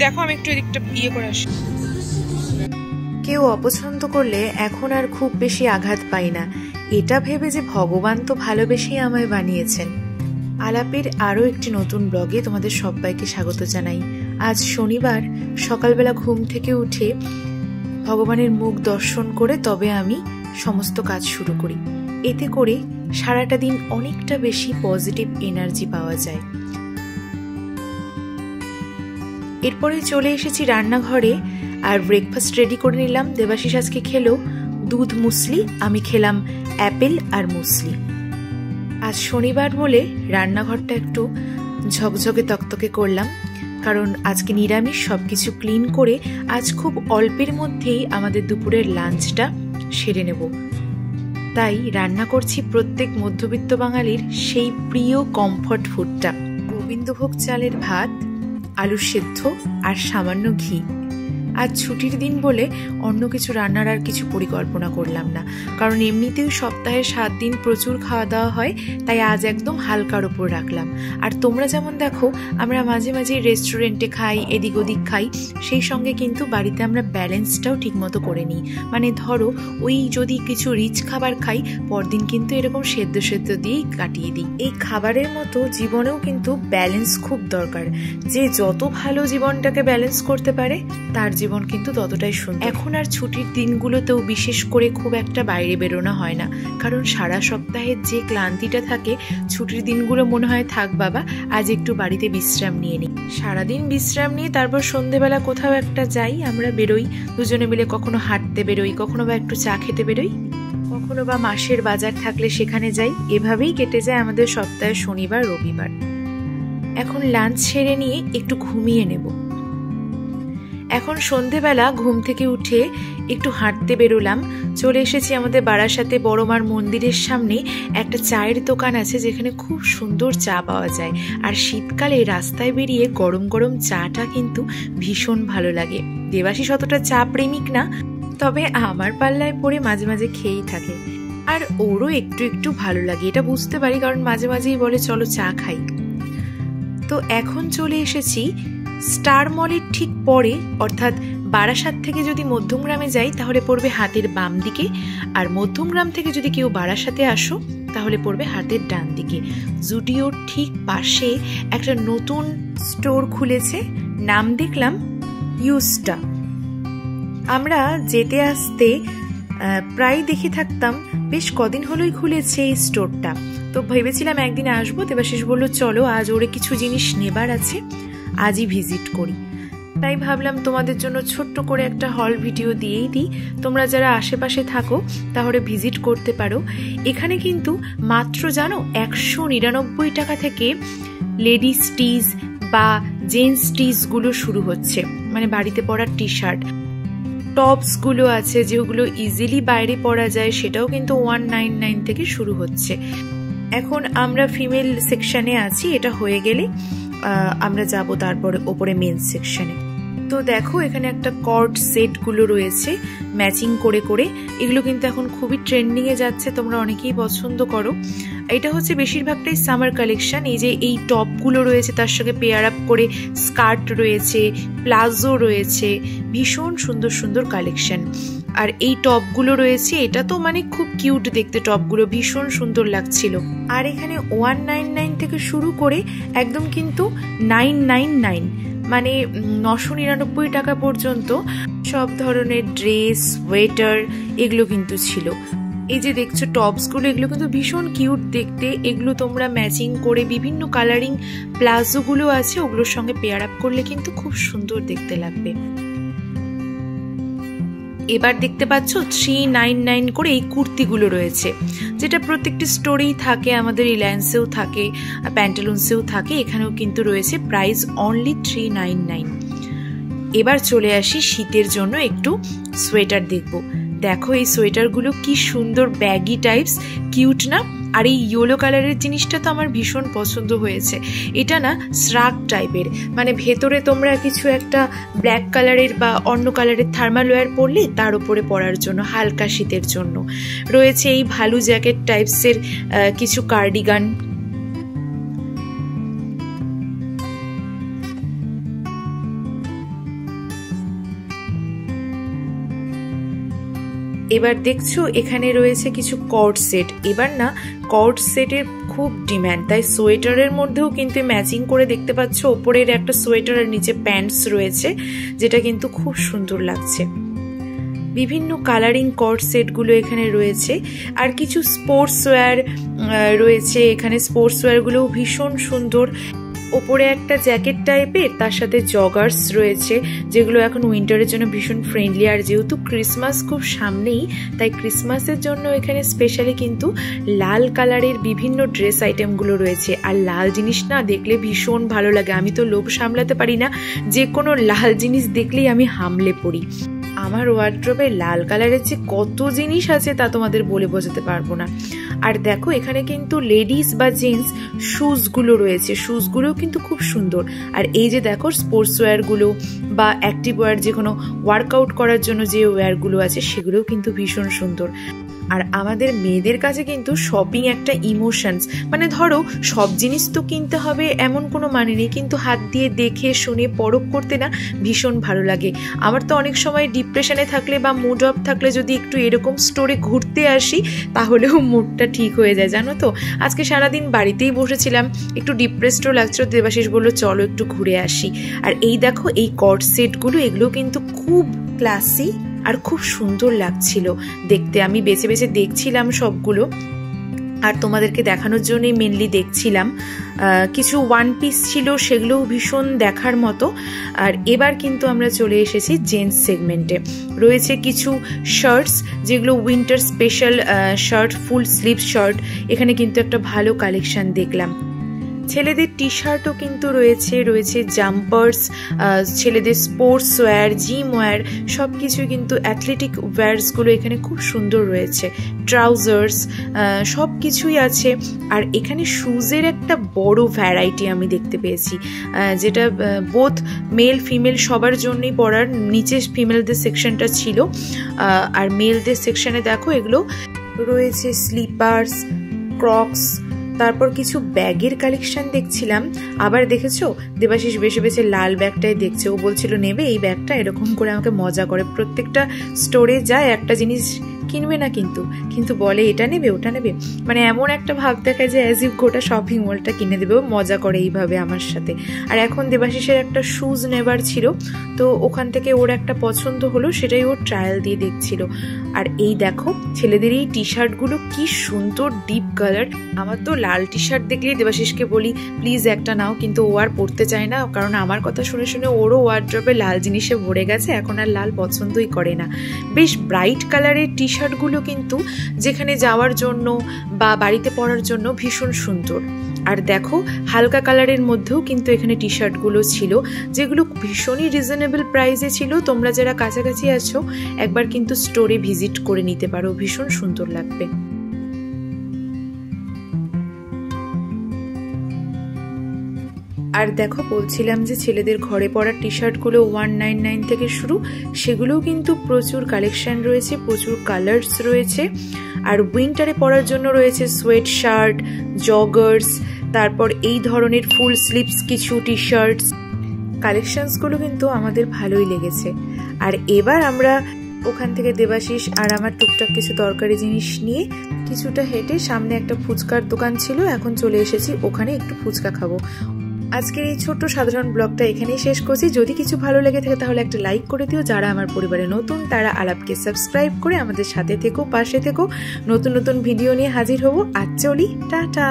দেখো, আমি একটু এদিকটা ইয়ে করে আসি। কেউ অপছন্দ করলে এখন আর খুব বেশি আঘাত পাই না, এটা ভেবে যে ভগবান তো ভালোবেসেই আমায় বানিয়েছেন। আলাপের আরও একটি নতুন ব্লগে তোমাদের সবাইকে স্বাগত জানাই। আজ শনিবার সকালবেলা ঘুম থেকে উঠে ভগবানের মুখ দর্শন করে তবে আমি সমস্ত কাজ শুরু করি। এতে করে সারাটা দিন অনেকটা বেশি পজিটিভ এনার্জি পাওয়া যায়। এরপরে চলে এসেছি রান্নাঘরে আর ব্রেকফাস্ট রেডি করে নিলাম। দেবাশিস আজকে খেলো দুধ মুসলি, আমি খেলাম অ্যাপেল আর মুসলি। আজ শনিবার বলে রান্নাঘরটা একটু ঝকঝকে তকতকে করলাম, কারণ আজকে নিরামিষ। সবকিছু ক্লিন করে আজ খুব অল্পের মধ্যেই আমাদের দুপুরের লাঞ্চটা সেরে নেব। তাই রান্না করছি প্রত্যেক মধ্যবিত্ত বাঙালির সেই প্রিয় কমফর্ট ফুডটা, গোবিন্দভোগ চালের ভাত, আলু সেদ্ধ আর সামান্য ঘি। আজ ছুটির দিন বলে অন্য কিছু রান্নার আর কিছু পরিকল্পনা করলাম না, কারণ এমনিতেও সপ্তাহে 7 দিন প্রচুর খাওয়া দাওয়া হয়, তাই আজ একদম হালকার ওপর রাখলাম। আর তোমরা যেমন দেখো আমরা মাঝে মাঝে রেস্টুরেন্টে খাই, এদিক ওদিক খাই, সেই সঙ্গে কিন্তু বাড়িতে আমরা ব্যালেন্সটাও ঠিকমতো করে নিই। মানে ধরো ওই যদি কিছু রিচ খাবার খাই, পরদিন কিন্তু এরকম সেদ্ধ সেদ্ধ দিয়েই কাটিয়ে দিই। এই খাবারের মতো জীবনেও কিন্তু ব্যালেন্স খুব দরকার। যে যত ভালো জীবনটাকে ব্যালেন্স করতে পারে তার জীবন কিন্তু ততটাই সুন্দর। এখন আর ছুটির দিনগুলোতেও বিশেষ করে খুব একটা বাইরে বেরোনো হয় না, কারণ সারা সপ্তাহের যে ক্লান্তিটা থাকে, ছুটির দিনগুলো মনে হয় থাক বাবা আজ একটু বাড়িতে বিশ্রাম নিয়ে নিই। সারাদিন বিশ্রাম নিয়ে তারপর সন্ধেবেলা কোথাও একটা যাই, আমরা বেরোই দুজনে মিলে, কখনো হাঁটতে বেরোই, কখনো বা একটু চা খেতে বেরোই, কখনো বা মাসের বাজার থাকলে সেখানে যাই। এভাবেই কেটে যায় আমাদের সপ্তাহে শনিবার রবিবার। এখন লাঞ্চ সেরে নিয়ে একটু ঘুমিয়ে নেব। এখন সন্ধেবেলা ঘুম থেকে উঠে একটু হাঁটতে বেরোলাম। চলে এসেছি আমাদের বারাসাতে বড়মার মন্দিরের সামনে একটা চায়ের দোকান আছে, যেখানে খুব সুন্দর চা পাওয়া যায়। আর শীতকালে রাস্তায় বেরিয়ে গরম গরম চাটা কিন্তু ভীষণ ভালো লাগে। দেবাশিস অতটা চা প্রেমিক না, তবে আমার পাল্লায় পড়ে মাঝে মাঝে খেয়েই থাকে। আর ওরও একটু একটু ভালো লাগে, এটা বুঝতে পারি, কারণ মাঝে মাঝেই বলে চলো চা খাই। তো এখন চলে এসেছি স্টার মলের ঠিক পরে, অর্থাৎ বারাসাত থেকে যদি মধ্যমগ্রামে যাই তাহলে পড়বে হাতের বাম দিকে, আর মধ্যমগ্রাম থেকে যদি কেউ বারাসাতে আসো তাহলে পড়বে হাতের ডান দিকে। জুডিওর ঠিক পাশে একটা নতুন স্টোর খুলেছে, নাম দেখলাম ইউস্টা। আমরা যেতে আসতে প্রায় দেখে থাকতাম, বেশ কদিন হলোই খুলেছে এই স্টোরটা। তো ভেবেছিলাম একদিন আসবো, দেবাশিস বললো চলো আজ ওরে কিছু জিনিস নেবার আছে, আজই ভিজিট করি। তাই ভাবলাম তোমাদের জন্য ছোট্ট করে একটা হল ভিডিও দিয়েই দিই। তোমরা যারা আশেপাশে থাকো তাহলে ভিজিট করতে পারো। এখানে কিন্তু মাত্র জানো 199 টাকা থেকে লেডিস টিজ বা জেন্টস টিজগুলো শুরু হচ্ছে, মানে বাড়িতে পরার টি শার্ট। টপসগুলো আছে যেগুলো ইজিলি বাইরে পরা যায়, সেটাও কিন্তু 199 থেকে শুরু হচ্ছে। এখন আমরা ফিমেল সেকশনে আছি, এটা হয়ে গেলে আমরা যাব তারপরে ওপরে মেন্স সেকশনে। তো দেখো এখানে একটা কর্ড সেটগুলো রয়েছে ম্যাচিং করে করে, এগুলো কিন্তু এখন খুবই ট্রেন্ডিং এ যাচ্ছে, তোমরা অনেকেই পছন্দ করো। এটা হচ্ছে বেশিরভাগটাই সামার কালেকশন। এই যে এই টপগুলো রয়েছে, তার সঙ্গে পেয়ার আপ করে স্কার্ট রয়েছে, প্লাজো রয়েছে, ভীষণ সুন্দর সুন্দর কালেকশন। আর এই টপগুলো রয়েছে, এটা তো মানে খুব কিউট দেখতে, টপগুলো ভীষণ সুন্দর লাগছিল। আর এখানে 199 থেকে শুরু করে একদম কিন্তু 999 মানে 999 টাকা পর্যন্ত সব ধরনের ড্রেস, ওয়েটার এগুলো কিন্তু ছিল। এই যে দেখছো টপসগুলো, এগুলো কিন্তু ভীষণ কিউট দেখতে। এগুলো তোমরা ম্যাচিং করে বিভিন্ন কালারিং প্লাজোগুলো আছে, ওগুলোর সঙ্গে পেয়ার আপ করলে কিন্তু খুব সুন্দর দেখতে লাগবে। এবার দেখতে পাচ্ছ 399 করে এই কুর্তিগুলো রয়েছে, যেটা প্রত্যেকটি স্টোরেই থাকে, আমাদের রিলায়েন্সেও থাকে, প্যান্টালুন্সেও থাকে, এখানেও কিন্তু রয়েছে প্রাইস অনলি 399। এবার চলে আসি শীতের জন্য একটু সোয়েটার দেখবো। দেখো এই সোয়েটারগুলো কি সুন্দর, ব্যাগি টাইপস, কিউট না? আর এই ইয়েলো কালারের জিনিসটা তো আমার ভীষণ পছন্দ হয়েছে। এটা না শ্রাগ টাইপের, মানে ভেতরে তোমরা কিছু একটা ব্ল্যাক কালারের বা অন্য কালারের থার্মাল ওয়্যার পরলে তার উপরে পরার জন্য হালকা শীতের জন্য রয়েছে। এই ভালু জ্যাকেট টাইপসের কিছু কার্ডিগান, এবার দেখছো এখানে রয়েছে কিছু কর্ড সেট। এবার না কর্ড সেটের খুব ডিম্যান্ড, তাই সোয়েটারের মধ্যেও কিন্তু ম্যাচিং করে দেখতে পাচ্ছ ওপরের একটা সোয়েটার আর নিচে প্যান্টস রয়েছে, যেটা কিন্তু খুব সুন্দর লাগছে। বিভিন্ন কালারিং কর্ড সেটগুলো এখানে রয়েছে, আর কিছু স্পোর্টস ওয়্যার রয়েছে এখানে। স্পোর্টস ওয়্যারগুলোও ভীষণ সুন্দর। ওপরে একটা জ্যাকেট টাইপের, তার সাথে জগার্স রয়েছে, যেগুলো এখন উইন্টারের জন্য ভীষণ ফ্রেন্ডলি। আর যেহেতু ক্রিসমাস খুব সামনেই, তাই ক্রিসমাসের জন্য এখানে স্পেশালি কিন্তু লাল কালারের বিভিন্ন ড্রেস আইটেমগুলো রয়েছে। আর লাল জিনিস না দেখলে ভীষণ ভালো লাগে। আমি তো লোভ সামলাতে পারি না, যে কোনো লাল জিনিস দেখলেই আমি হামলে পড়ি। আমার ওয়ার্ড্রোবে লাল কালারের যে কত জিনিস আছে তা তোমাদের বলে বোঝাতে পারবো না। আর দেখো এখানে কিন্তু লেডিস বা জেন্টস শুজগুলো রয়েছে, শুজগুলোও কিন্তু খুব সুন্দর। আর এই যে দেখো স্পোর্টস ওয়্যারগুলো বা অ্যাক্টিভ ওয়্যার, যে কোনো ওয়ার্কআউট করার জন্য যে ওয়্যারগুলো আছে সেগুলোও কিন্তু ভীষণ সুন্দর। আর আমাদের মেয়েদের কাছে কিন্তু শপিং একটা ইমোশনস, মানে ধরো সব জিনিস তো কিনতে হবে এমন কোনো মানে নেই, কিন্তু হাত দিয়ে দেখে শুনে পরখ করতে না ভীষণ ভালো লাগে। আমার তো অনেক সময় ডিপ্রেশনে থাকলে বা মুড অফ থাকলে যদি একটু এরকম স্টোরে ঘুরতে আসি তাহলেও মুডটা ঠিক হয়ে যায়, জানো তো। আজকে সারাদিন বাড়িতেই বসেছিলাম, একটু ডিপ্রেসডও লাগছিল, দেবাশিস বললো চলো একটু ঘুরে আসি। আর এই দেখো এই কর্ড সেটগুলো, এগুলো কিন্তু খুব ক্লাসি আর খুব সুন্দর লাগছিল দেখতে। আমি বেছে বেছে দেখছিলাম সবগুলো, আর তোমাদেরকে দেখানোর জন্যই মেনলি দেখছিলাম। কিছু ওয়ান পিস ছিল, সেগুলোও ভীষণ দেখার মতো। আর এবার কিন্তু আমরা চলে এসেছি জেন্টস সেগমেন্টে। রয়েছে কিছু শার্টস, যেগুলো winter special shirt, full sleeve shirt. এখানে কিন্তু একটা ভালো কালেকশন দেখলাম। ছেলেদের টি শার্টও কিন্তু রয়েছে জাম্পার্স, ছেলেদের স্পোর্টস ওয়্যার, জিম ওয়্যার, সব কিছু কিন্তু অ্যাথলেটিক ওয়্যার্সগুলো এখানে খুব সুন্দর রয়েছে। ট্রাউজার্স সব কিছুই আছে। আর এখানে শুজের একটা বড় ভ্যারাইটি আমি দেখতে পেয়েছি, যেটা বোথ মেল ফিমেল সবার জন্যই পরার। নিচে ফিমেলদের সেকশনটা ছিল, আর মেলদের সেকশনে দেখো এগুলো রয়েছে স্লিপার্স, ক্রক্স, তারপর কিছু ব্যাগের কালেকশন দেখছিলাম। আবার দেখেছো দেবাশিস বেছে বেছে লাল ব্যাগটাই দেখছে, ও বলছিল নেবে এই ব্যাগটা, এরকম করে আমাকে মজা করে। প্রত্যেকটা স্টোরে যায় একটা জিনিস কিনবে না, কিন্তু বলে এটা নেবে ওটা নেবে, মানে এমন একটা ভাব দেখায় যে অ্যাজ ইফ গোটা শপিং মলটা কিনে দেবে। ও মজা করে এইভাবে আমার সাথে। আর এখন দেবাশিসের একটা শুজ নেবার ছিল, তো ওখান থেকে ওর একটা পছন্দ হলো, সেটাই ওর ট্রায়াল দিয়ে দেখছিল। আর এই দেখো ছেলেদের এই টি শার্টগুলো কি সুন্দর ডিপ কালার। আমার তো লাল টি শার্ট দেখলেই দেবাশিসকে বলি প্লিজ একটা নাও, কিন্তু ও আর পরতে চায় না, কারণ আমার কথা শুনে শুনে ওরও ওয়ার্ড্রবে লাল জিনিসে ভরে গেছে, এখন আর লাল পছন্দই করে না। বেশ ব্রাইট কালারের টি শার্টগুলো কিন্তু যেখানে যাওয়ার জন্য বা বাড়িতে পরার জন্য ভীষণ সুন্দর। আর দেখো হালকা কালারের মধ্যেও কিন্তু এখানে টি শার্টগুলো ছিল, যেগুলো ভীষণই রিজনেবল প্রাইসে ছিল। তোমরা যারা কাছাকাছি আছো একবার কিন্তু স্টোরে ভিজিট করে নিতে পারো, ভীষণ সুন্দর লাগবে। আর দেখো বলছিলাম যে ছেলেদের ঘরে পরার টি শার্টগুলো 199 থেকে শুরু, সেগুলোও কিন্তু প্রচুর কালেকশন রয়েছে, প্রচুর কালার্স রয়েছে। আর উইন্টারে পরার জন্য রয়েছে সোয়েট শার্ট, জগার্স, তারপর এই ধরনের ফুল স্লিভস কিছু টি শার্টস। কালেকশনসগুলো কিন্তু আমাদের ভালোই লেগেছে। আর এবার আমরা ওখান থেকে দেবাশিস আর আমার টুকটাক কিছু দরকারি জিনিস নিয়ে কিছুটা হেঁটে সামনে একটা ফুচকার দোকান ছিল, এখন চলে এসেছি ওখানে একটু ফুচকা খাবো। আজকের এই ছোট্ট সাধারণ ব্লগটা এখানেই শেষ করছি। যদি কিছু ভালো লেগে থাকে তাহলে একটা লাইক করে দিও। যারা আমার পরিবারে নতুন তারা আলাপকে সাবস্ক্রাইব করে আমাদের সাথে থেকো, পাশে থেকো। নতুন নতুন ভিডিও নিয়ে হাজির হব। আজ চলি, টাটা।